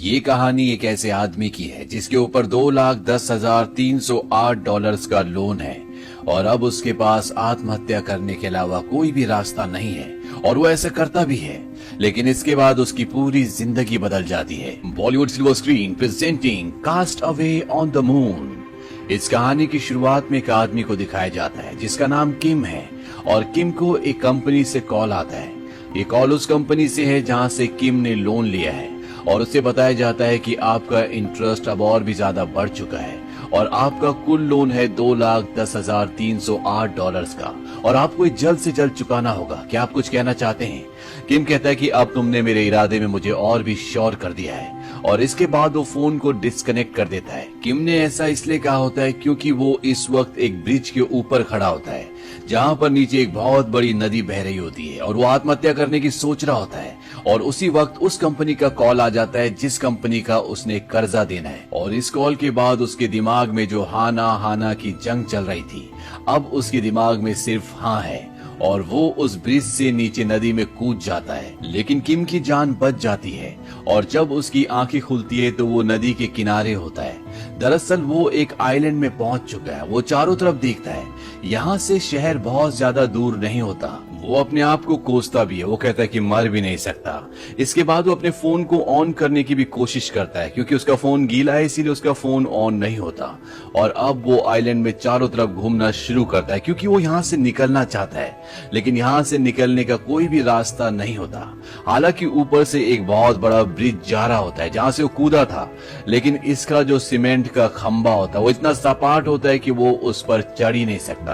ये कहानी एक ऐसे आदमी की है जिसके ऊपर $2,10,308 का लोन है और अब उसके पास आत्महत्या करने के अलावा कोई भी रास्ता नहीं है और वो ऐसा करता भी है, लेकिन इसके बाद उसकी पूरी जिंदगी बदल जाती है। Bollywood silver screen presenting castaway on the moon. इस कहानी की शुरुआत में एक आदमी को दिखाया जाता है जिसका नाम किम है और किम को एक कंपनी से कॉल आता है। ये कॉल उस कंपनी से है जहां से किम ने लोन लिया है और उसे बताया जाता है कि आपका इंटरेस्ट अब और भी ज्यादा बढ़ चुका है और आपका कुल लोन है $2,10,308 का और आपको जल्द से जल्द चुकाना होगा। क्या आप कुछ कहना चाहते हैं? किम कहता है कि अब तुमने मेरे इरादे में मुझे और भी श्योर कर दिया है और इसके बाद वो फोन को डिस्कनेक्ट कर देता है। किम ने ऐसा इसलिए कहा होता है क्योंकि वो इस वक्त एक ब्रिज के ऊपर खड़ा होता है जहां पर नीचे एक बहुत बड़ी नदी बह रही होती है और वो आत्महत्या करने की सोच रहा होता है और उसी वक्त उस कंपनी का कॉल आ जाता है जिस कंपनी का उसने कर्जा देना है और इस कॉल के बाद उसके दिमाग में जो हाना हाना की जंग चल रही थी अब उसके दिमाग में सिर्फ हाँ है और वो उस ब्रिज से नीचे नदी में कूद जाता है, लेकिन किम की जान बच जाती है और जब उसकी आंखें खुलती है तो वो नदी के किनारे होता है। दरअसल वो एक आइलैंड में पहुंच चुका है। वो चारों तरफ देखता है, यहाँ से शहर बहुत ज्यादा दूर नहीं होता। वो अपने आप को कोसता भी है, वो कहता है कि मर भी नहीं सकता। इसके बाद वो अपने फोन को ऑन करने की भी कोशिश करता है क्योंकि उसका फोन गीला है, इसीलिए उसका फोन ऑन नहीं होता और अब वो आइलैंड में चारों तरफ घूमना शुरू करता है क्योंकि वो यहाँ से निकलना चाहता है, लेकिन यहाँ से निकलने का कोई भी रास्ता नहीं होता। हालांकि ऊपर से एक बहुत बड़ा ब्रिज जा रहा होता है जहाँ से वो कूदा था, लेकिन इसका जो सीमेंट का खंबा होता है वो इतना सपाट होता है कि वो उस पर चढ़ ही नहीं सकता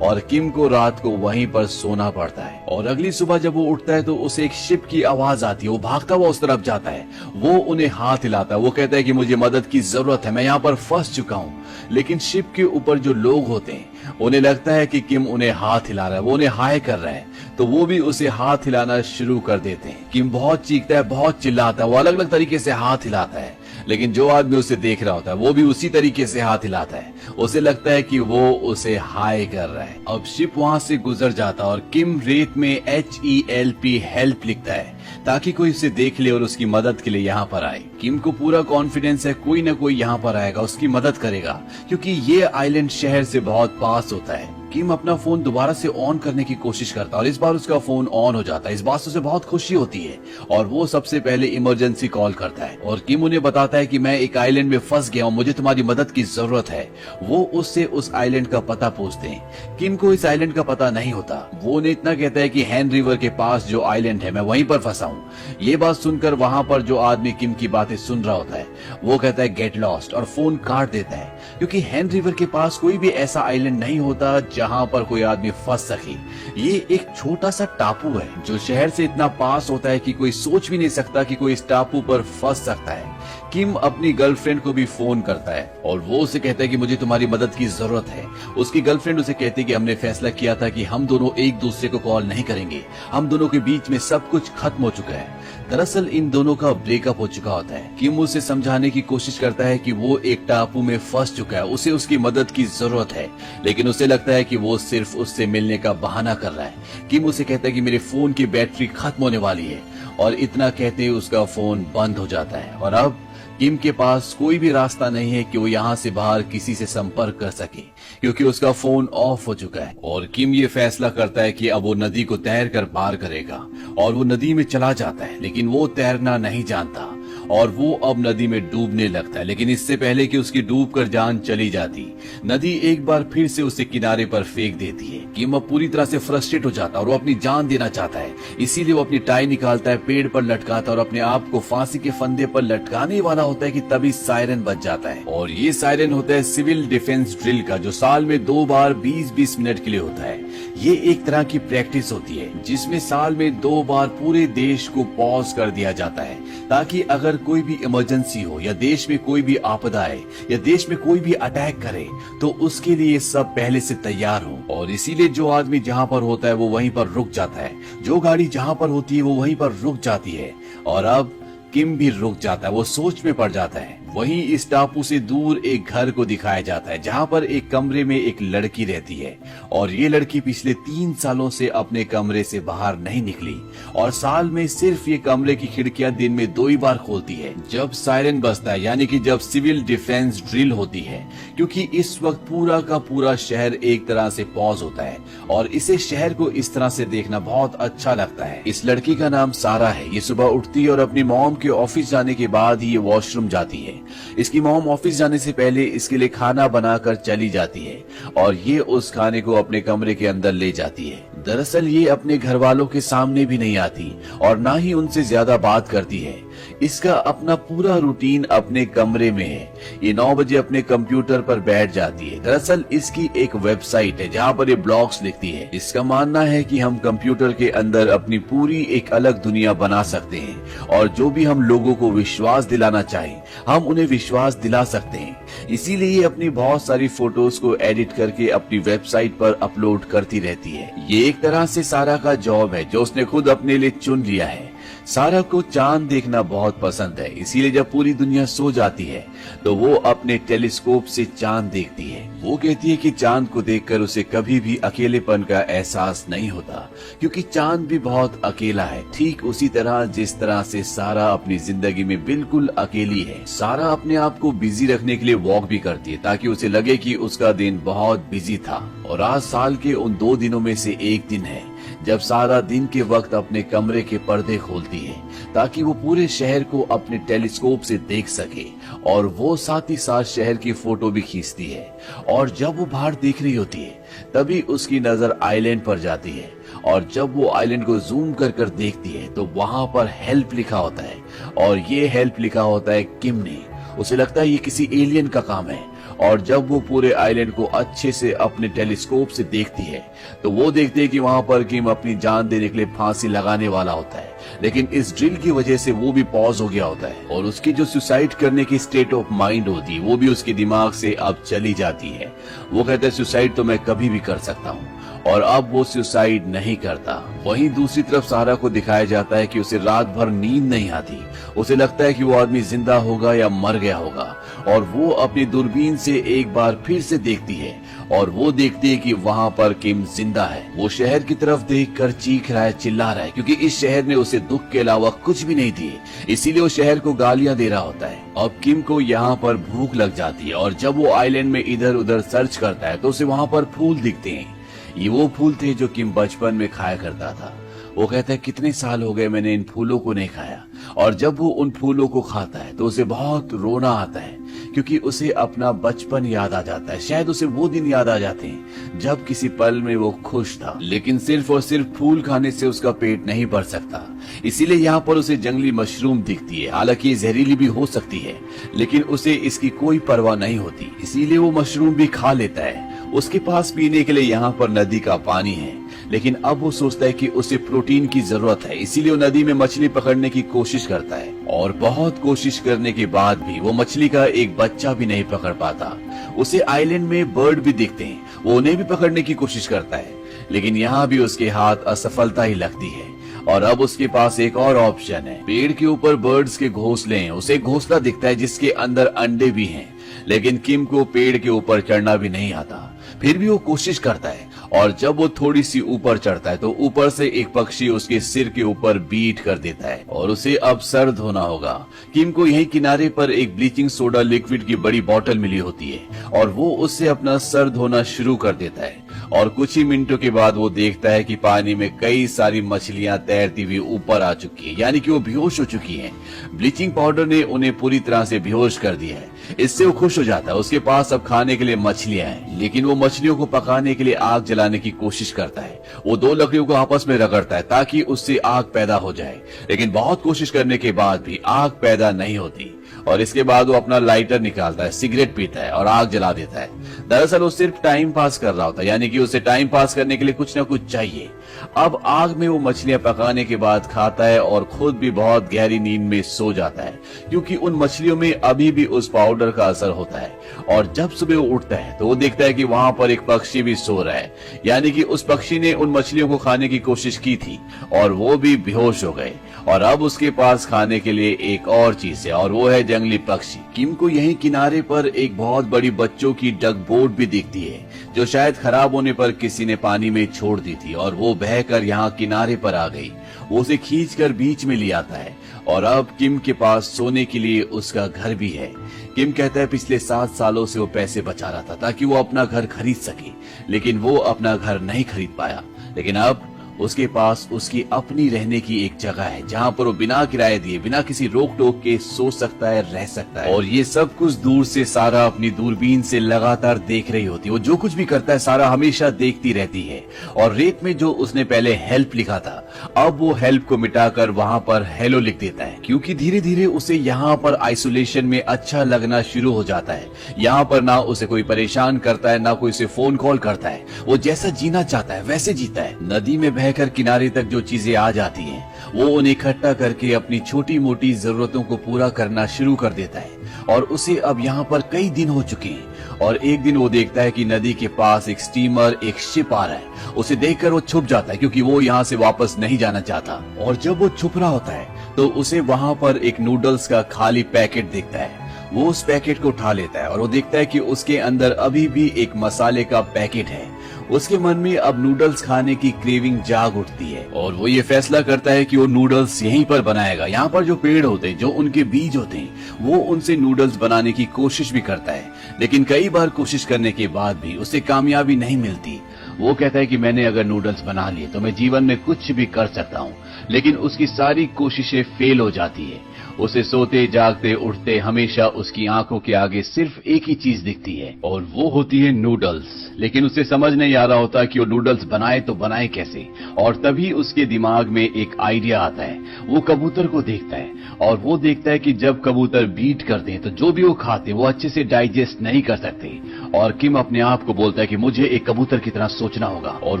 और किम को रात को वहीं पर सोना पड़ता है। और अगली सुबह जब वो उठता है तो उसे एक शिप की आवाज आती है। वो भागता हुआ उस तरफ जाता है, वो उन्हें हाथ हिलाता है। वो कहता है कि मुझे मदद की जरूरत है, मैं यहाँ पर फंस चुका हूँ। लेकिन शिप के ऊपर जो लोग होते हैं उन्हें लगता है कि किम उन्हें हाथ हिला रहा है, वो उन्हें हाय कर रहा है, तो वो भी उसे हाथ हिलाना शुरू कर देते हैं। किम बहुत चीखता है, बहुत चिल्लाता है, वो अलग अलग तरीके से हाथ हिलाता है, लेकिन जो आदमी उसे देख रहा होता है वो भी उसी तरीके से हाथ हिलाता है। उसे लगता है कि वो उसे हाय कर रहा है। अब शिप वहां से गुजर जाता है और किम रेत में HELP हेल्प लिखता है ताकि कोई उसे देख ले और उसकी मदद के लिए यहाँ पर आए। किम को पूरा कॉन्फिडेंस है कोई ना कोई यहाँ पर आएगा, उसकी मदद करेगा क्योंकि ये आइलैंड शहर से बहुत पास होता है। किम अपना फोन दोबारा से ऑन करने की कोशिश करता है और इस बार उसका फोन ऑन हो जाता है। इस बात से उसे बहुत खुशी होती है और वो सबसे पहले इमरजेंसी कॉल करता है और किम उन्हें बताता है कि मैं एक आइलैंड में फंस गया हूँ, मुझे तुम्हारी मदद की जरूरत है। वो उससे उस आइलैंड का पता पूछते हैं। किम को इस आइलैंड का पता नहीं होता। वो उन्हें इतना कहता है कि हैन रिवर के पास जो आइलैंड है मैं वहीं पर फंसा हूँ। ये बात सुनकर वहां पर जो आदमी किम की बातें सुन रहा होता है वो कहता है गेट लॉस्ट और फोन काट देता है क्योंकि हैन रिवर के पास कोई भी ऐसा आइलैंड नहीं होता जहां पर कोई आदमी फंस सके। ये एक छोटा सा टापू है जो शहर से इतना पास होता है कि कोई सोच भी नहीं सकता कि कोई इस टापू पर फंस सकता है। किम अपनी गर्लफ्रेंड को भी फोन करता है और वो उसे कहता है कि मुझे तुम्हारी मदद की जरूरत है। उसकी गर्लफ्रेंड उसे कहती है कि हमने फैसला किया था कि हम दोनों एक दूसरे को कॉल नहीं करेंगे, हम दोनों के बीच में सब कुछ खत्म हो चुका है। दरअसल इन दोनों का ब्रेकअप हो चुका होता है। किम उसे समझाने की कोशिश करता है कि वो एक टापू में फंस चुका है, उसे उसकी मदद की जरूरत है, लेकिन उसे लगता है कि वो सिर्फ उससे मिलने का बहाना कर रहा है। किम उसे कहता है कि मेरे फोन की बैटरी खत्म होने वाली है और इतना कहते ही उसका फोन बंद हो जाता है और अब किम के पास कोई भी रास्ता नहीं है कि वो यहाँ से बाहर किसी से संपर्क कर सके क्योंकि उसका फोन ऑफ हो चुका है। और किम ये फैसला करता है कि अब वो नदी को तैर कर पार करेगा और वो नदी में चला जाता है, लेकिन वो तैरना नहीं जानता और वो अब नदी में डूबने लगता है। लेकिन इससे पहले कि उसकी डूबकर जान चली जाती, नदी एक बार फिर से उसे किनारे पर फेंक देती है। किम अब पूरी तरह से फ्रस्ट्रेट हो जाता है और वो अपनी जान देना चाहता है, इसीलिए वो अपनी टाई निकालता है, पेड़ पर लटकाता है और अपने आप को फांसी के फंदे पर लटकाने वाला होता है कि तभी सायरन बज जाता है। और ये सायरन होता है सिविल डिफेंस ड्रिल का, जो साल में 2 बार 20-20 मिनट के लिए होता है। ये एक तरह की प्रैक्टिस होती है जिसमें साल में 2 बार पूरे देश को पॉज कर दिया जाता है ताकि अगर कोई भी इमरजेंसी हो या देश में कोई भी आपदा आए या देश में कोई भी अटैक करे तो उसके लिए सब पहले से तैयार हो। और इसीलिए जो आदमी जहाँ पर होता है वो वहीं पर रुक जाता है, जो गाड़ी जहाँ पर होती है वो वहीं पर रुक जाती है। और अब किम भी रुक जाता है, वो सोच में पड़ जाता है। वहीं इस टापू से दूर एक घर को दिखाया जाता है जहाँ पर एक कमरे में एक लड़की रहती है और ये लड़की पिछले 3 सालों से अपने कमरे से बाहर नहीं निकली और साल में सिर्फ ये कमरे की खिड़कियां दिन में 2 ही बार खोलती है जब सायरन बजता है, यानी कि जब सिविल डिफेंस ड्रिल होती है, क्योंकि इस वक्त पूरा का पूरा शहर एक तरह से पॉज होता है और इसे शहर को इस तरह से देखना बहुत अच्छा लगता है। इस लड़की का नाम सारा है। ये सुबह उठती है और अपनी मॉम के ऑफिस जाने के बाद ही ये वॉशरूम जाती है। इसकी मॉम ऑफिस जाने से पहले इसके लिए खाना बनाकर चली जाती है और ये उस खाने को अपने कमरे के अंदर ले जाती है। दरअसल ये अपने घर वालों के सामने भी नहीं आती और ना ही उनसे ज्यादा बात करती है। इसका अपना पूरा रूटीन अपने कमरे में है। ये 9 बजे अपने कंप्यूटर पर बैठ जाती है। दरअसल इसकी एक वेबसाइट है जहाँ पर ये ब्लॉग्स लिखती है। इसका मानना है कि हम कंप्यूटर के अंदर अपनी पूरी एक अलग दुनिया बना सकते हैं और जो भी हम लोगों को विश्वास दिलाना चाहें हम उन्हें विश्वास दिला सकते हैं। इसीलिए ये अपनी बहुत सारी फोटोज को एडिट करके अपनी वेबसाइट पर अपलोड करती रहती है। ये एक तरह से सारा का जॉब है जो उसने खुद अपने लिए चुन लिया है। सारा को चांद देखना बहुत पसंद है, इसीलिए जब पूरी दुनिया सो जाती है तो वो अपने टेलीस्कोप से चांद देखती है। वो कहती है कि चांद को देखकर उसे कभी भी अकेलेपन का एहसास नहीं होता, क्योंकि चांद भी बहुत अकेला है, ठीक उसी तरह जिस तरह से सारा अपनी जिंदगी में बिल्कुल अकेली है। सारा अपने आप को बिजी रखने के लिए वॉक भी करती है ताकि उसे लगे कि उसका दिन बहुत बिजी था। और आज साल के उन 2 दिनों में से एक दिन है जब सारा दिन के वक्त अपने कमरे के पर्दे खोलती है ताकि वो पूरे शहर को अपने टेलीस्कोप से देख सके और वो साथ ही साथ शहर की फोटो भी खींचती है। और जब वो बाहर देख रही होती है तभी उसकी नजर आइलैंड पर जाती है और जब वो आइलैंड को जूम कर कर देखती है तो वहां पर हेल्प लिखा होता है और ये हेल्प लिखा होता है किम ने। उसे लगता है ये किसी एलियन का काम है और जब वो पूरे आइलैंड को अच्छे से अपने टेलीस्कोप से देखती है तो वो देखती है कि वहां पर किम अपनी जान देने के लिए फांसी लगाने वाला होता है, लेकिन इस ड्रिल की वजह से वो भी पॉज हो गया होता है और उसकी जो सुसाइड करने की स्टेट ऑफ माइंड होती है वो भी उसके दिमाग से अब चली जाती है। वो कहता है सुसाइड तो मैं कभी भी कर सकता हूँ और अब वो सुसाइड नहीं करता। वहीं दूसरी तरफ सारा को दिखाया जाता है कि उसे रात भर नींद नहीं आती। उसे लगता है कि वो आदमी जिंदा होगा या मर गया होगा और वो अपनी दूरबीन से एक बार फिर से देखती है और वो देखती है कि वहाँ पर किम जिंदा है। वो शहर की तरफ देखकर चीख रहा है, चिल्ला रहा है, क्योंकि इस शहर ने उसे दुख के अलावा कुछ भी नहीं दिए, इसीलिए वो शहर को गालियां दे रहा होता है। अब किम को यहाँ पर भूख लग जाती है और जब वो आइलैंड में इधर उधर सर्च करता है तो उसे वहाँ पर फूल दिखते हैं। ये वो फूल थे जो किम बचपन में खाया करता था। वो कहता है कितने साल हो गए मैंने इन फूलों को नहीं खाया और जब वो उन फूलों को खाता है तो उसे बहुत रोना आता है क्योंकि उसे अपना बचपन याद आ जाता है। शायद उसे वो दिन याद आ जाते हैं जब किसी पल में वो खुश था, लेकिन सिर्फ और सिर्फ फूल खाने से उसका पेट नहीं भर सकता। इसीलिए यहाँ पर उसे जंगली मशरूम दिखती है। हालांकि ये जहरीली भी हो सकती है लेकिन उसे इसकी कोई परवाह नहीं होती, इसीलिए वो मशरूम भी खा लेता है। उसके पास पीने के लिए यहाँ पर नदी का पानी है, लेकिन अब वो सोचता है कि उसे प्रोटीन की जरूरत है, इसीलिए वो नदी में मछली पकड़ने की कोशिश करता है और बहुत कोशिश करने के बाद भी वो मछली का एक बच्चा भी नहीं पकड़ पाता। उसे आइलैंड में बर्ड भी दिखते हैं, वो उन्हें भी पकड़ने की कोशिश करता है, लेकिन यहाँ भी उसके हाथ असफलता ही लगती है। और अब उसके पास एक और ऑप्शन है। पेड़ के ऊपर बर्ड्स के घोंसले हैं। उसे एक घोंसला दिखता है जिसके अंदर अंडे भी हैं, लेकिन किम को पेड़ के ऊपर चढ़ना भी नहीं आता। फिर भी वो कोशिश करता है और जब वो थोड़ी सी ऊपर चढ़ता है तो ऊपर से एक पक्षी उसके सिर के ऊपर बीट कर देता है और उसे अब सर धोना होगा। किम को यही किनारे पर एक ब्लीचिंग सोडा लिक्विड की बड़ी बोतल मिली होती है और वो उससे अपना सर धोना शुरू कर देता है और कुछ ही मिनटों के बाद वो देखता है कि पानी में कई सारी मछलियां तैरती हुई ऊपर आ चुकी है, यानी कि वो बेहोश हो चुकी हैं। ब्लीचिंग पाउडर ने उन्हें पूरी तरह से बेहोश कर दिया है। इससे वो खुश हो जाता है। उसके पास अब खाने के लिए मछलियां हैं, लेकिन वो मछलियों को पकाने के लिए आग जलाने की कोशिश करता है। वो 2 लकड़ियों को आपस में रगड़ता है ताकि उससे आग पैदा हो जाए, लेकिन बहुत कोशिश करने के बाद भी आग पैदा नहीं होती। और इसके बाद वो अपना लाइटर निकालता है, सिगरेट पीता है और आग जला देता है। दरअसल वो सिर्फ टाइम पास कर रहा होता है, यानी कि उसे टाइम पास करने के लिए कुछ न कुछ चाहिए। अब आग में वो मछलियां पकाने के बाद खाता है और खुद भी बहुत गहरी नींद में सो जाता है, क्योंकि उन मछलियों में अभी भी उस पाउडर का असर होता है। और जब सुबह वो उठता है तो वो देखता है कि वहां पर एक पक्षी भी सो रहा है, यानी कि उस पक्षी ने उन मछलियों को खाने की कोशिश की थी और वो भी बेहोश हो गए। और अब उसके पास खाने के लिए एक और चीज है और वो है जंगली पक्षी। किम को यहीं किनारे पर एक बहुत बड़ी बच्चों की डक बोट भी दिखती है जो शायद खराब होने पर किसी ने पानी में छोड़ दी थी और वो बहकर यहाँ किनारे पर आ गई। वो उसे खींचकर बीच में ले आता है और अब किम के पास सोने के लिए उसका घर भी है। किम कहता है पिछले 7 सालों से वो पैसे बचा रहा था ताकि वो अपना घर खरीद सके, लेकिन वो अपना घर नहीं खरीद पाया। लेकिन अब उसके पास उसकी अपनी रहने की एक जगह है जहाँ पर वो बिना किराए दिए, बिना किसी रोक टोक के सो सकता है, रह सकता है। और ये सब कुछ दूर से सारा अपनी दूरबीन से लगातार देख रही होती है। वो जो कुछ भी करता है सारा हमेशा देखती रहती है। और रेत में जो उसने पहले हेल्प लिखा था, अब वो हेल्प को मिटाकर वहाँ पर हेलो लिख देता है, क्योंकि धीरे धीरे उसे यहाँ पर आइसोलेशन में अच्छा लगना शुरू हो जाता है। यहाँ पर ना उसे कोई परेशान करता है, ना कोई उसे फोन कॉल करता है। वो जैसा जीना चाहता है वैसे जीता है। नदी में बहकर किनारे तक जो चीजें आ जाती हैं, वो उन्हें इकट्ठा करके अपनी छोटी मोटी जरूरतों को पूरा करना शुरू कर देता है। और उसे अब यहाँ पर कई दिन हो चुके हैं और एक दिन वो देखता है कि नदी के पास एक स्टीमर, एक शिप आ रहा है। उसे देखकर वो छुप जाता है क्योंकि वो यहाँ से वापस नहीं जाना चाहता। और जब वो छुप रहा होता है तो उसे वहाँ पर एक नूडल्स का खाली पैकेट दिखता है। वो उस पैकेट को उठा लेता है और वो देखता है कि उसके अंदर अभी भी एक मसाले का पैकेट है। उसके मन में अब नूडल्स खाने की क्रेविंग जाग उठती है और वो ये फैसला करता है कि वो नूडल्स यहीं पर बनाएगा। यहाँ पर जो पेड़ होते हैं, जो उनके बीज होते हैं, वो उनसे नूडल्स बनाने की कोशिश भी करता है। लेकिन कई बार कोशिश करने के बाद भी उसे कामयाबी नहीं मिलती। वो कहता है कि मैंने अगर नूडल्स बना लिए तो मैं जीवन में कुछ भी कर सकता हूँ, लेकिन उसकी सारी कोशिशें फेल हो जाती है। उसे सोते जागते उठते हमेशा उसकी आंखों के आगे सिर्फ एक ही चीज दिखती है और वो होती है नूडल्स। लेकिन उसे समझ नहीं आ रहा होता कि वो नूडल्स बनाए तो बनाए कैसे। और तभी उसके दिमाग में एक आइडिया आता है। वो कबूतर को देखता है और वो देखता है कि जब कबूतर बीट करते हैं तो जो भी वो खाते हैं वो अच्छे से डाइजेस्ट नहीं कर सकते। और किम अपने आप को बोलता है कि मुझे एक कबूतर की तरह सोचना होगा और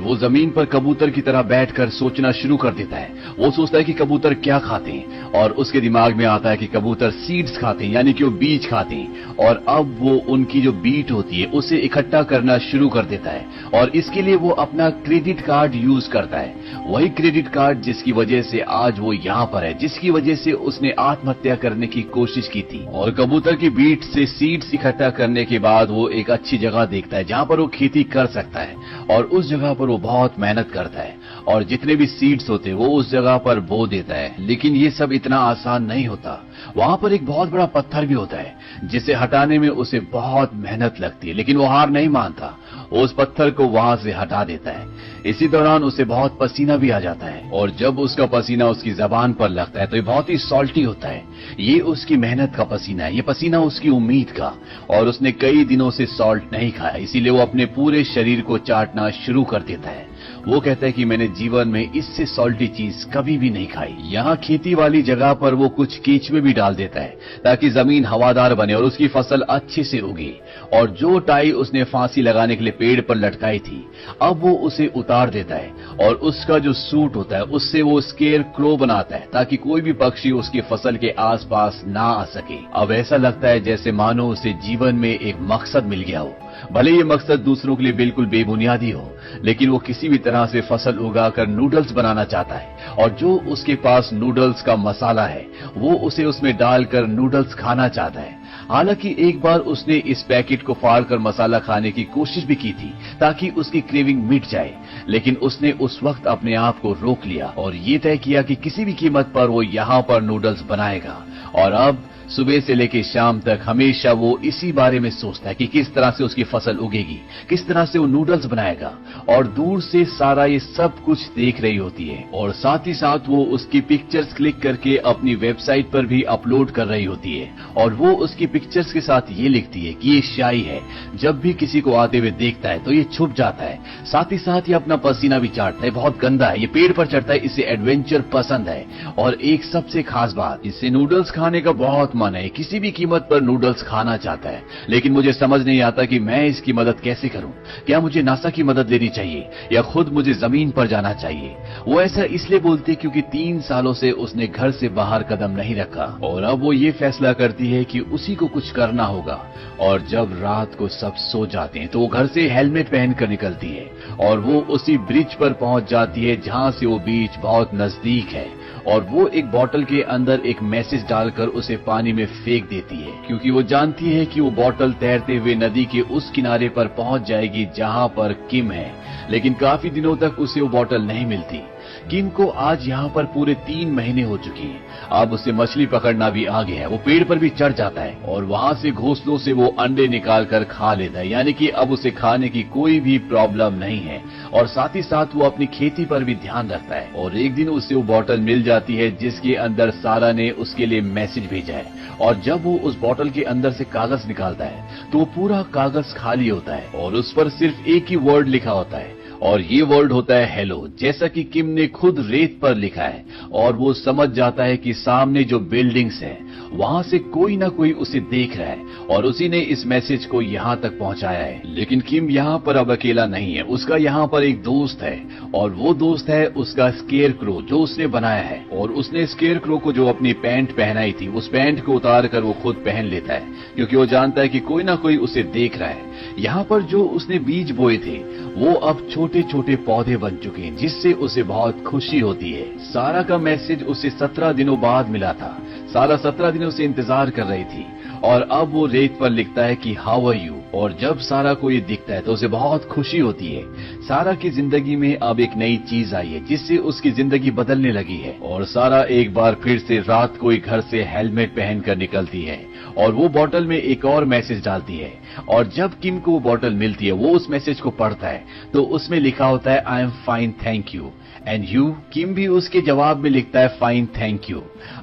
वो जमीन पर कबूतर की तरह बैठकर सोचना शुरू कर देता है। वो सोचता है कि कबूतर क्या खाते हैं और उसके दिमाग में आता है कि कबूतर सीड्स खाते हैं, यानी कि वो बीज खाते हैं। और अब वो उनकी जो बीट होती है उसे इकट्ठा करना शुरू कर देता है और इसके लिए वो अपना क्रेडिट कार्ड यूज करता है। वही क्रेडिट कार्ड जिसकी वजह से आज वो यहाँ पर है, जिसकी वजह से उसने आत्महत्या करने की कोशिश की थी। और कबूतर की बीट से सीड्स इकट्ठा करने के बाद वो एक अच्छी जगह देखता है जहाँ पर वो खेती कर सकता है और उस जगह पर वो बहुत मेहनत करता है और जितने भी सीड्स होते हैं वो उस जगह पर बो देता है। लेकिन ये सब इतना आसान नहीं होता। वहां पर एक बहुत बड़ा पत्थर भी होता है जिसे हटाने में उसे बहुत मेहनत लगती है, लेकिन वो हार नहीं मानता। वो उस पत्थर को वहां से हटा देता है। इसी दौरान उसे बहुत पसीना भी आ जाता है और जब उसका पसीना उसकी जबान पर लगता है तो ये बहुत ही सॉल्टी होता है। ये उसकी मेहनत का पसीना है, ये पसीना उसकी उम्मीद का। और उसने कई दिनों से सॉल्ट नहीं खाया, इसीलिए वो अपने पूरे शरीर को चाटना शुरू कर देता है। वो कहता है कि मैंने जीवन में इससे सॉल्टी चीज कभी भी नहीं खाई। यहाँ खेती वाली जगह पर वो कुछ केचुए भी डाल देता है ताकि जमीन हवादार बने और उसकी फसल अच्छे से उगे। और जो टाई उसने फांसी लगाने के लिए पेड़ पर लटकाई थी, अब वो उसे उतार देता है और उसका जो सूट होता है उससे वो स्केयर क्रो बनाता है ताकि कोई भी पक्षी उसकी फसल के आसपास ना आ सके। अब ऐसा लगता है जैसे मानो उसे जीवन में एक मकसद मिल गया हो। भले ये मकसद दूसरों के लिए बिल्कुल बेबुनियादी हो, लेकिन वो किसी भी तरह से फसल उगाकर नूडल्स बनाना चाहता है और जो उसके पास नूडल्स का मसाला है वो उसे उसमें डालकर नूडल्स खाना चाहता है। हालांकि एक बार उसने इस पैकेट को फाड़कर मसाला खाने की कोशिश भी की थी ताकि उसकी क्रेविंग मिट जाए, लेकिन उसने उस वक्त अपने आप को रोक लिया और ये तय किया कि किसी भी कीमत पर वो यहाँ पर नूडल्स बनाएगा। और अब सुबह से लेकर शाम तक हमेशा वो इसी बारे में सोचता है कि किस तरह से उसकी फसल उगेगी, किस तरह से वो नूडल्स बनाएगा। और दूर से सारा ये सब कुछ देख रही होती है और साथ ही साथ वो उसकी पिक्चर्स क्लिक करके अपनी वेबसाइट पर भी अपलोड कर रही होती है। और वो उसकी पिक्चर्स के साथ ये लिखती है कि ये शाई है, जब भी किसी को आते हुए देखता है तो ये छुप जाता है। साथ ही साथ ये अपना पसीना भी चाटता है, बहुत गंदा है, ये पेड़ पर चढ़ता है, इसे एडवेंचर पसंद है। और एक सबसे खास बात, इसे नूडल्स खाने का बहुत मन है, किसी भी कीमत पर नूडल्स खाना चाहता है। लेकिन मुझे समझ नहीं आता कि मैं इसकी मदद कैसे करूं। क्या मुझे नासा की मदद लेनी चाहिए या खुद मुझे जमीन पर जाना चाहिए? वो ऐसा इसलिए बोलती है क्योंकि 3 सालों से उसने घर से बाहर कदम नहीं रखा और अब वो ये फैसला करती है कि उसी को कुछ करना होगा। और जब रात को सब सो जाते हैं तो वो घर से हेलमेट पहनकर निकलती है और वो उसी ब्रिज पर पहुंच जाती है जहां से वो बीच बहुत नजदीक है। और वो एक बॉटल के अंदर एक मैसेज डालकर उसे पानी में फेंक देती है, क्योंकि वो जानती है कि वो बॉटल तैरते हुए नदी के उस किनारे पर पहुंच जाएगी जहां पर किम है। लेकिन काफी दिनों तक उसे वो बॉटल नहीं मिलती। किम को आज यहाँ पर पूरे 3 महीने हो चुके हैं। अब उसे मछली पकड़ना भी आ गया है। वो पेड़ पर भी चढ़ जाता है और वहाँ से घोंसलों से वो अंडे निकाल कर खा लेता है, यानी कि अब उसे खाने की कोई भी प्रॉब्लम नहीं है। और साथ ही साथ वो अपनी खेती पर भी ध्यान रखता है। और एक दिन उसे वो बॉटल मिल जाती है जिसके अंदर सारा ने उसके लिए मैसेज भेजा है। और जब वो उस बॉटल के अंदर से कागज निकालता है तो पूरा कागज खाली होता है और उस पर सिर्फ एक ही वर्ड लिखा होता है, और ये वर्ड होता है हेलो, जैसा कि किम ने खुद रेत पर लिखा है। और वो समझ जाता है कि सामने जो बिल्डिंग्स है वहां से कोई ना कोई उसे देख रहा है और उसी ने इस मैसेज को यहाँ तक पहुंचाया है। लेकिन किम यहाँ पर अब अकेला नहीं है, उसका यहाँ पर एक दोस्त है और वो दोस्त है उसका स्केयर क्रो जो उसने बनाया है। और उसने स्केयर क्रो को जो अपनी पैंट पहनाई थी उस पैंट को उतार कर वो खुद पहन लेता है, क्योंकि वो जानता है कि कोई ना कोई उसे देख रहा है। यहाँ पर जो उसने बीज बोए थे वो अब छोटे छोटे पौधे बन चुके हैं, जिससे उसे बहुत खुशी होती है। सारा का मैसेज उसे 17 दिनों बाद मिला था। सारा 17 दिनों से इंतजार कर रही थी और अब वो रेत पर लिखता है कि हाउ आर यू। और जब सारा को ये दिखता है तो उसे बहुत खुशी होती है। सारा की जिंदगी में अब एक नई चीज आई है जिससे उसकी जिंदगी बदलने लगी है। और सारा एक बार फिर से रात को एक घर से हेलमेट पहनकर निकलती है और वो बॉटल में एक और मैसेज डालती है। और जब किम को वो बॉटल मिलती है वो उस मैसेज को पढ़ता है तो उसमें लिखा होता है I am fine thank you and you. Kim भी उसके जवाब में लिखता है फाइन थैंक यू।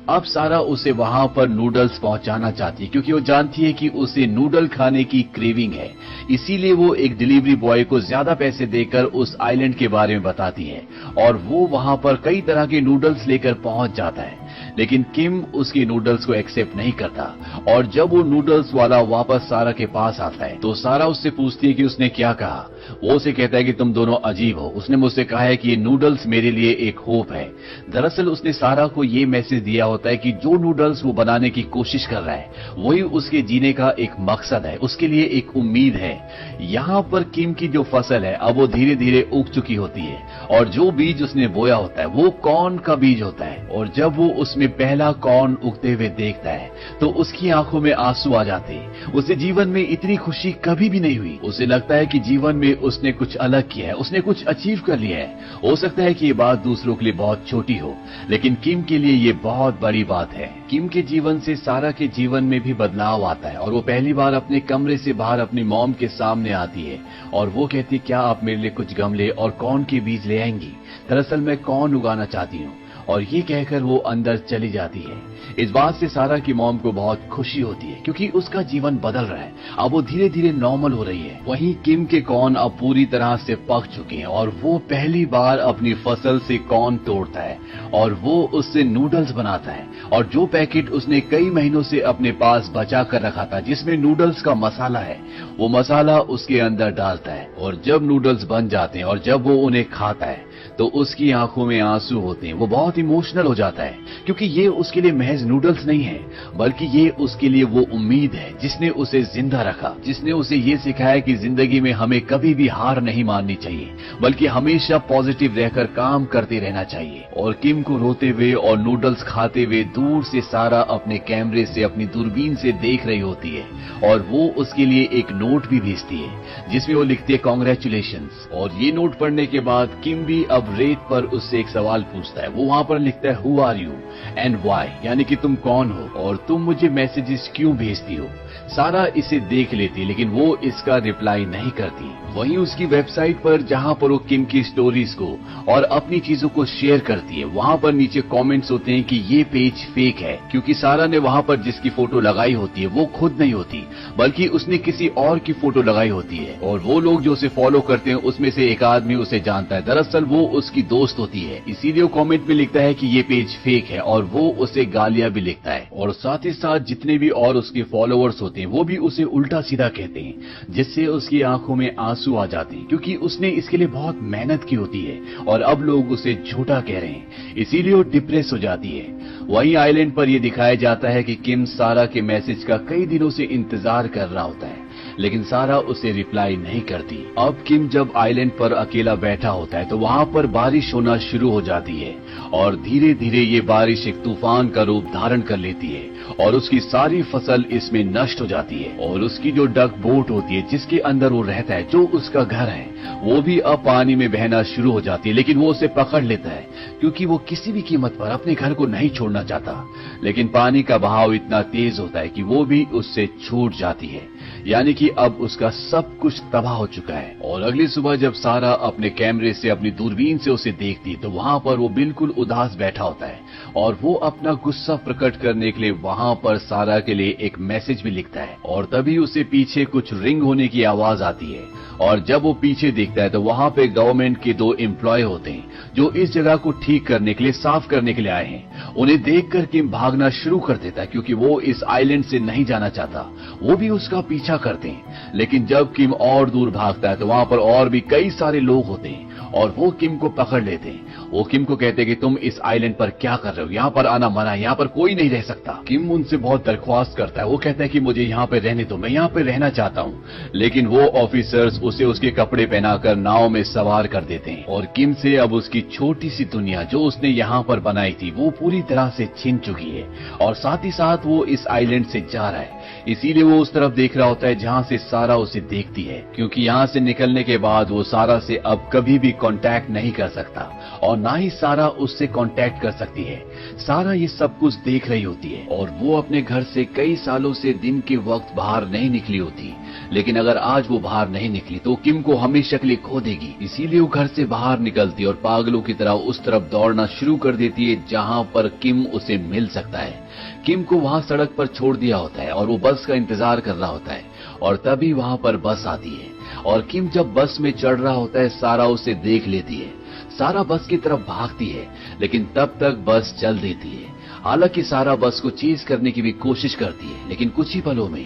अब सारा उसे वहां पर नूडल्स पहुंचाना चाहती है, क्योंकि वो जानती है कि उसे नूडल खाने की क्रेविंग है। इसीलिए वो एक डिलीवरी बॉय को ज्यादा पैसे देकर उस आइलैंड के बारे में बताती है और वो वहां पर कई तरह के नूडल्स लेकर पहुंच जाता है। लेकिन किम उसके नूडल्स को एक्सेप्ट नहीं करता और जब वो नूडल्स वाला वापस सारा के पास आता है तो सारा उससे पूछती है कि उसने क्या कहा। वो उसे कहता है कि तुम दोनों अजीब हो। उसने मुझसे कहा है कि ये नूडल्स मेरे लिए एक होप है। दरअसल उसने सारा को ये मैसेज दिया होता है कि जो नूडल्स वो बनाने की कोशिश कर रहा है वही उसके जीने का एक मकसद है, उसके लिए एक उम्मीद है। यहाँ पर किम की जो फसल है अब वो धीरे धीरे उग चुकी होती है और जो बीज उसने बोया होता है वो कॉर्न का बीज होता है। और जब वो उसमें पहला कॉर्न उगते हुए देखता है तो उसकी आंखों में आंसू आ जाते हैं। उसे जीवन में इतनी खुशी कभी भी नहीं हुई। उसे लगता है कि जीवन में उसने कुछ अलग किया है, उसने कुछ अचीव कर लिया है। हो सकता है कि ये बात दूसरों के लिए बहुत छोटी हो, लेकिन किम के लिए ये बहुत बड़ी बात है। किम के जीवन से सारा के जीवन में भी बदलाव आता है और वो पहली बार अपने कमरे से बाहर अपनी मॉम के सामने आती है और वो कहती, क्या आप मेरे लिए कुछ गमले और कॉर्न के बीज ले आएंगी? दरअसल मैं कॉर्न उगाना चाहती हूँ। और ये कहकर वो अंदर चली जाती है। इस बात से सारा की मॉम को बहुत खुशी होती है, क्योंकि उसका जीवन बदल रहा है। अब वो धीरे धीरे नॉर्मल हो रही है। वहीं किम के कॉर्न अब पूरी तरह से पक चुके हैं और वो पहली बार अपनी फसल से कॉर्न तोड़ता है और वो उससे नूडल्स बनाता है। और जो पैकेट उसने कई महीनों से अपने पास बचा कर रखा था जिसमें नूडल्स का मसाला है, वो मसाला उसके अंदर डालता है। और जब नूडल्स बन जाते हैं और जब वो उन्हें खाता है तो उसकी आंखों में आंसू होते हैं। वो बहुत इमोशनल हो जाता है, क्योंकि ये उसके लिए महज नूडल्स नहीं है, बल्कि ये उसके लिए वो उम्मीद है जिसने उसे जिंदा रखा, जिसने उसे ये सिखाया कि जिंदगी में हमें कभी भी हार नहीं माननी चाहिए, बल्कि हमेशा पॉजिटिव रहकर काम करते रहना चाहिए। और किम को रोते हुए और नूडल्स खाते हुए दूर से सारा अपने कैमरे से, अपनी दूरबीन से देख रही होती है और वो उसके लिए एक नोट भी भेजती है जिसमें वो लिखती है कांग्रेचुलेशंस। और ये नोट पढ़ने के बाद किम भी अब रेत पर उससे एक सवाल पूछता है। वो वहां पर लिखता है who are you and why, यानी कि तुम कौन हो और तुम मुझे मैसेजेस क्यों भेजती हो। सारा इसे देख लेती लेकिन वो इसका रिप्लाई नहीं करती। वहीं उसकी वेबसाइट पर जहां पर वो किम की स्टोरीज को और अपनी चीजों को शेयर करती है, वहां पर नीचे कमेंट्स होते हैं कि ये पेज फेक है, क्योंकि सारा ने वहां पर जिसकी फोटो लगाई होती है वो खुद नहीं होती, बल्कि उसने किसी और की फोटो लगाई होती है। और वो लोग जो उसे फॉलो करते हैं उसमें से एक आदमी उसे जानता है। दरअसल वो उसकी दोस्त होती है, इसीलिए वो कमेंट में लिखता है कि ये पेज फेक है और वो उसे गालियां भी लिखता है। और साथ ही साथ जितने भी और उसके फॉलोअर्स होते हैं वो भी उसे उल्टा सीधा कहते हैं, जिससे उसकी आंखों में आंसू आ जाते हैं, क्योंकि उसने इसके लिए बहुत मेहनत की होती है और अब लोग उसे झूठा कह रहे हैं, इसीलिए वो डिप्रेस हो जाती है। वहीं आइलैंड पर यह दिखाया जाता है कि किम सारा के मैसेज का कई दिनों से इंतजार कर रहा होता है, लेकिन सारा उसे रिप्लाई नहीं करती। अब किम जब आइलैंड पर अकेला बैठा होता है तो वहाँ पर बारिश होना शुरू हो जाती है और धीरे धीरे ये बारिश एक तूफान का रूप धारण कर लेती है और उसकी सारी फसल इसमें नष्ट हो जाती है और उसकी जो डक बोट होती है जिसके अंदर वो रहता है, जो उसका घर है, वो भी अब पानी में बहना शुरू हो जाती है। लेकिन वो उसे पकड़ लेता है क्योंकि वो किसी भी कीमत पर अपने घर को नहीं छोड़ना चाहता। लेकिन पानी का बहाव इतना तेज होता है कि वो भी उससे छूट जाती है, यानी कि अब उसका सब कुछ तबाह हो चुका है। और अगली सुबह जब सारा अपने कैमरे से, अपनी दूरबीन से उसे देखती तो वहाँ पर वो बिल्कुल उदास बैठा होता है और वो अपना गुस्सा प्रकट करने के लिए वहाँ पर सारा के लिए एक मैसेज भी लिखता है। और तभी उसे पीछे कुछ रिंग होने की आवाज आती है और जब वो पीछे देखता है तो वहाँ पे गवर्नमेंट के 2 एम्प्लॉय होते हैं जो इस जगह को ठीक करने के लिए, साफ करने के लिए आए हैं। उन्हें देखकर किम भागना शुरू कर देता है क्योंकि वो इस आइलैंड से नहीं जाना चाहता। वो भी उसका पीछा करते हैं, लेकिन जब किम और दूर भागता है तो वहाँ पर और भी कई सारे लोग होते हैं और वो किम को पकड़ लेते हैं। वो किम को कहते हैं कि तुम इस आइलैंड पर क्या कर रहे हो, यहाँ पर आना मना है, यहाँ पर कोई नहीं रह सकता। किम उनसे बहुत दरख्वास्त करता है। वो कहता है कि मुझे यहाँ पे रहने दो, मैं यहाँ पे रहना चाहता हूँ। लेकिन वो ऑफिसर्स उसे उसके कपड़े पहनाकर नाव में सवार कर देते हैं और किम से अब उसकी छोटी सी दुनिया जो उसने यहाँ पर बनाई थी वो पूरी तरह से छिन चुकी है और साथ ही साथ वो इस आइलैंड से जा रहा है। इसीलिए वो उस तरफ देख रहा होता है जहाँ से सारा उसे देखती है, क्योंकि यहाँ से निकलने के बाद वो सारा से अब कभी भी कांटेक्ट नहीं कर सकता और ना ही सारा उससे कांटेक्ट कर सकती है। सारा ये सब कुछ देख रही होती है और वो अपने घर से कई सालों से दिन के वक्त बाहर नहीं निकली होती। लेकिन अगर आज वो बाहर नहीं निकली तो किम को हमेशा के लिए खो देगी। इसीलिए वो घर से बाहर निकलती और पागलों की तरह उस तरफ दौड़ना शुरू कर देती है जहाँ पर किम उसे मिल सकता है। किम को वहाँ सड़क पर छोड़ दिया होता है और वो बस का इंतजार कर रहा होता है और तभी वहाँ पर बस आती है और किम जब बस में चढ़ रहा होता है सारा उसे देख लेती है। सारा बस की तरफ भागती है लेकिन तब तक बस चल देती है। हालांकि सारा बस को चेज करने की भी कोशिश करती है, लेकिन कुछ ही पलों में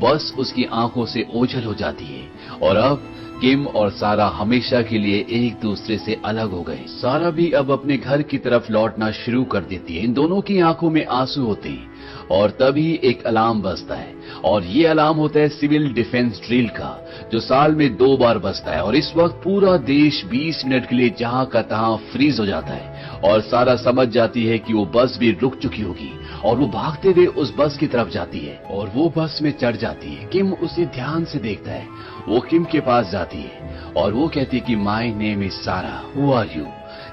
बस उसकी आंखों से ओझल हो जाती है और अब किम और सारा हमेशा के लिए एक दूसरे से अलग हो गए। सारा भी अब अपने घर की तरफ लौटना शुरू कर देती है। इन दोनों की आंखों में आंसू होते हैं और तभी एक अलार्म बजता है और ये अलार्म होता है सिविल डिफेंस ड्रिल का, जो साल में 2 बार बजता है। और इस वक्त पूरा देश 20 मिनट के लिए जहां का तहां फ्रीज हो जाता है और सारा समझ जाती है कि वो बस भी रुक चुकी होगी और वो भागते हुए उस बस की तरफ जाती है और वो बस में चढ़ जाती है। किम उसे ध्यान से देखता है। वो किम के पास जाती है और वो कहती है कि माय नेम इज सारा, हु आर यू।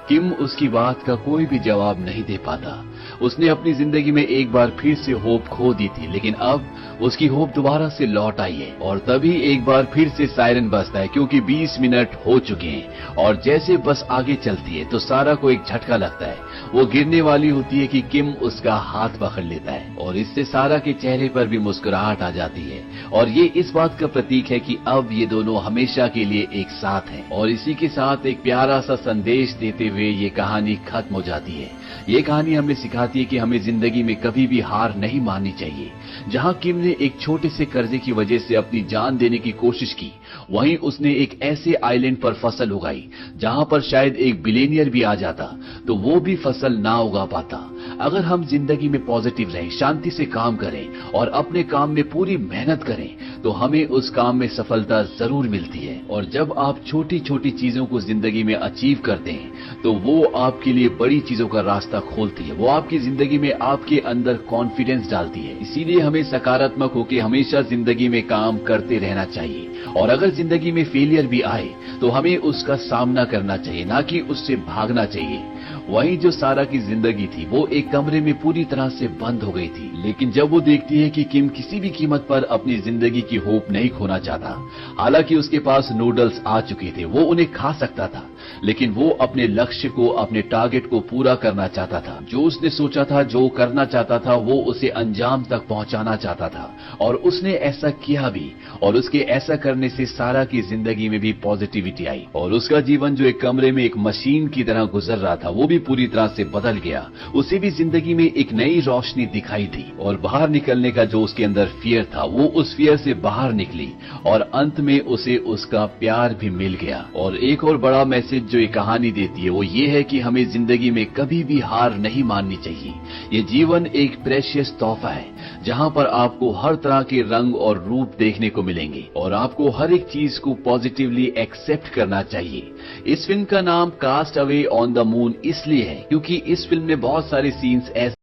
किम उसकी बात का कोई भी जवाब नहीं दे पाता। उसने अपनी जिंदगी में एक बार फिर से होप खो दी थी, लेकिन अब उसकी होप दोबारा से लौट आई है। और तभी एक बार फिर से सायरन बजता है क्योंकि 20 मिनट हो चुके हैं और जैसे बस आगे चलती है तो सारा को एक झटका लगता है। वो गिरने वाली होती है कि किम उसका हाथ पकड़ लेता है और इससे सारा के चेहरे पर भी मुस्कुराहट आ जाती है और ये इस बात का प्रतीक है कि अब ये दोनों हमेशा के लिए एक साथ हैं। और इसी के साथ एक प्यारा सा संदेश देते हुए ये कहानी खत्म हो जाती है। ये कहानी हमें सिखाती है कि हमें जिंदगी में कभी भी हार नहीं माननी चाहिए। जहां किम ने एक छोटे से कर्जे की वजह से अपनी जान देने की कोशिश की, वहीं उसने एक ऐसे आइलैंड पर फसल उगाई जहां पर शायद एक बिलियनियर भी आ जाता तो वो भी फसल ना उगा पाता। अगर हम जिंदगी में पॉजिटिव रहें, शांति से काम करें और अपने काम में पूरी मेहनत करें तो हमें उस काम में सफलता जरूर मिलती है। और जब आप छोटी छोटी चीजों को जिंदगी में अचीव करते हैं तो वो आपके लिए बड़ी चीजों का रास्ता खोलती है। वो आपकी जिंदगी में आपके अंदर कॉन्फिडेंस डालती है। इसीलिए हमें सकारात्मक होकर हमेशा जिंदगी में काम करते रहना चाहिए और अगर जिंदगी में फेलियर भी आए तो हमें उसका सामना करना चाहिए, ना कि उससे भागना चाहिए। वहीं जो सारा की जिंदगी थी वो एक कमरे में पूरी तरह से बंद हो गई थी, लेकिन जब वो देखती है कि किम किसी भी कीमत पर अपनी जिंदगी की होप नहीं खोना चाहता। हालांकि उसके पास नूडल्स आ चुके थे, वो उन्हें खा सकता था, लेकिन वो अपने लक्ष्य को, अपने टारगेट को पूरा करना चाहता था। जो उसने सोचा था, जो करना चाहता था, वो उसे अंजाम तक पहुंचाना चाहता था और उसने ऐसा किया भी। और उसके ऐसा करने से सारा की जिंदगी में भी पॉजिटिविटी आई और उसका जीवन जो एक कमरे में एक मशीन की तरह गुजर रहा था वो भी पूरी तरह से बदल गया। उसे भी जिंदगी में एक नई रोशनी दिखाई दी और बाहर निकलने का जो उसके अंदर फियर था वो उस फियर से बाहर निकली और अंत में उसे उसका प्यार भी मिल गया। और एक और बड़ा मैसेज मैसेज जो ये कहानी देती है वो ये है कि हमें जिंदगी में कभी भी हार नहीं माननी चाहिए। ये जीवन एक प्रेशियस तोहफा है जहां पर आपको हर तरह के रंग और रूप देखने को मिलेंगे और आपको हर एक चीज को पॉजिटिवली एक्सेप्ट करना चाहिए। इस फिल्म का नाम castaway on the moon इसलिए है क्योंकि इस फिल्म में बहुत सारे सीन्स ऐसे